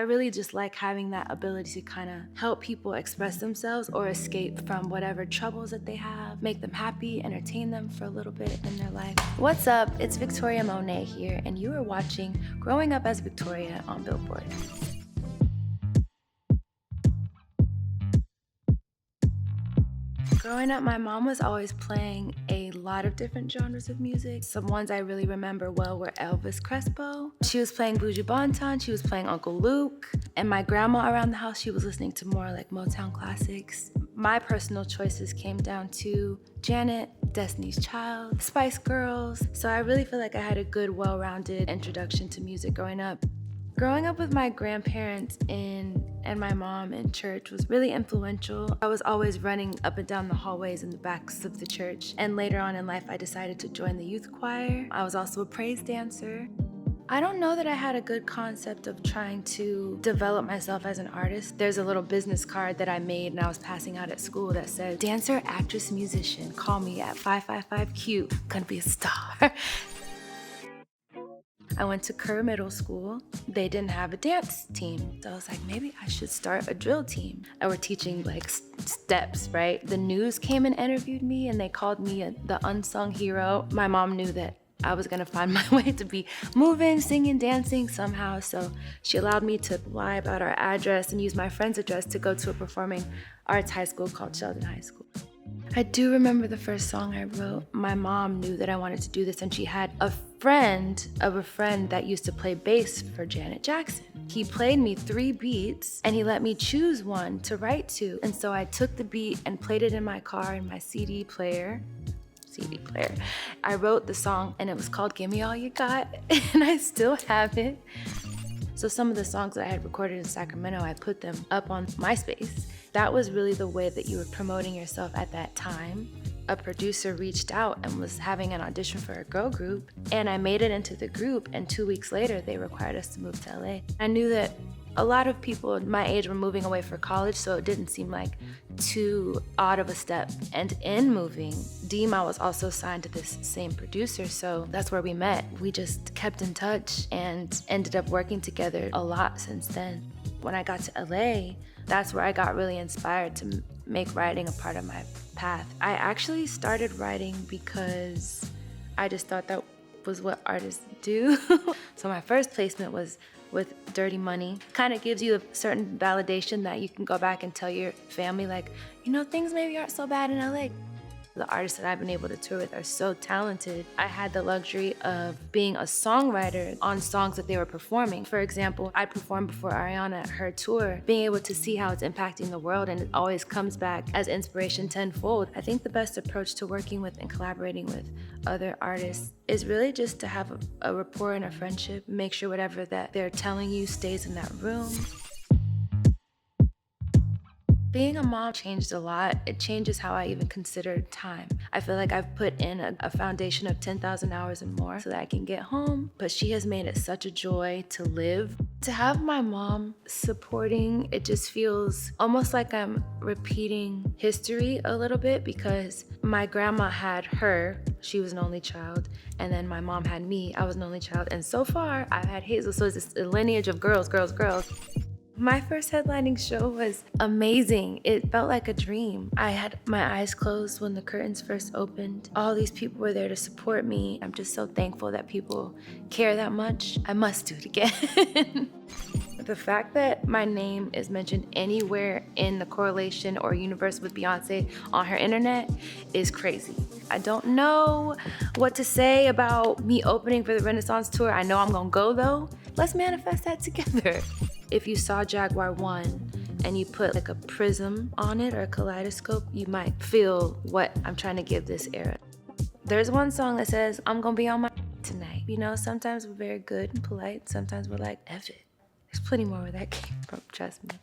really just like having that ability to kind of help people express themselves or escape from whatever troubles that they have, make them happy, entertain them for a little bit in their life. What's up? It's Victoria Monét here, and you are watching Growing Up as Victoria on Billboard. Growing up, my mom was always playing a lot of different genres of music. Some ones I really remember well were Elvis Crespo. She was playing Buju Banton, she was playing Uncle Luke. And my grandma around the house, she was listening to more like Motown classics. My personal choices came down to Janet, Destiny's Child, Spice Girls. So I really feel like I had a good, well-rounded introduction to music growing up. Growing up with my grandparents and my mom in church was really influential. I was always running up and down the hallways in the backs of the church. And later on in life, I decided to join the youth choir. I was also a praise dancer. I don't know that I had a good concept of trying to develop myself as an artist. There's a little business card that I made and I was passing out at school that said, dancer, actress, musician, call me at 555Q, gonna be a star. I went to Kerr Middle School. They didn't have a dance team. So I was like, maybe I should start a drill team. And we're teaching like steps, right? The news came and interviewed me and they called me the unsung hero. My mom knew that I was gonna find my way to be moving, singing, dancing somehow. So she allowed me to lie about our address and use my friend's address to go to a performing arts high school called Sheldon High School. I do remember the first song I wrote. My mom knew that I wanted to do this and she had a friend of a friend that used to play bass for Janet Jackson. He played me 3 beats and he let me choose one to write to. And so I took the beat and played it in my car in my CD player. I wrote the song and it was called Give Me All You Got and I still have it. So some of the songs that I had recorded in Sacramento, I put them up on MySpace. That was really the way that you were promoting yourself at that time. A producer reached out and was having an audition for a girl group, and I made it into the group, and 2 weeks later, they required us to move to LA. I knew that a lot of people my age were moving away for college, so it didn't seem like too odd of a step. And in moving, Dima was also signed to this same producer, so that's where we met. We just kept in touch and ended up working together a lot since then. When I got to LA, that's where I got really inspired to make writing a part of my path. I actually started writing because I just thought that was what artists do. So my first placement was with Dirty Money. Kind of gives you a certain validation that you can go back and tell your family like, you know, things maybe aren't so bad in LA. The artists that I've been able to tour with are so talented. I had the luxury of being a songwriter on songs that they were performing. For example, I performed before Ariana at her tour, being able to see how it's impacting the world, and it always comes back as inspiration tenfold. I think the best approach to working with and collaborating with other artists is really just to have a rapport and a friendship, make sure whatever that they're telling you stays in that room. Being a mom changed a lot. It changes how I even consider time. I feel like I've put in a foundation of 10,000 hours and more so that I can get home, but she has made it such a joy to live. To have my mom supporting, it just feels almost like I'm repeating history a little bit because my grandma had her, she was an only child, and then my mom had me, I was an only child, and so far I've had Hazel, so it's a lineage of girls. My first headlining show was amazing. It felt like a dream. I had my eyes closed when the curtains first opened. All these people were there to support me. I'm just so thankful that people care that much. I must do it again. The fact that my name is mentioned anywhere in the correlation or universe with Beyonce on her internet is crazy. I don't know what to say about me opening for the Renaissance tour. I know I'm gonna go though. Let's manifest that together. If you saw Jaguar 1 and you put like a prism on it or a kaleidoscope, you might feel what I'm trying to give this era. There's one song that says, I'm gonna be on my tonight. You know, sometimes we're very good and polite. Sometimes we're like, F it. There's plenty more where that came from, trust me.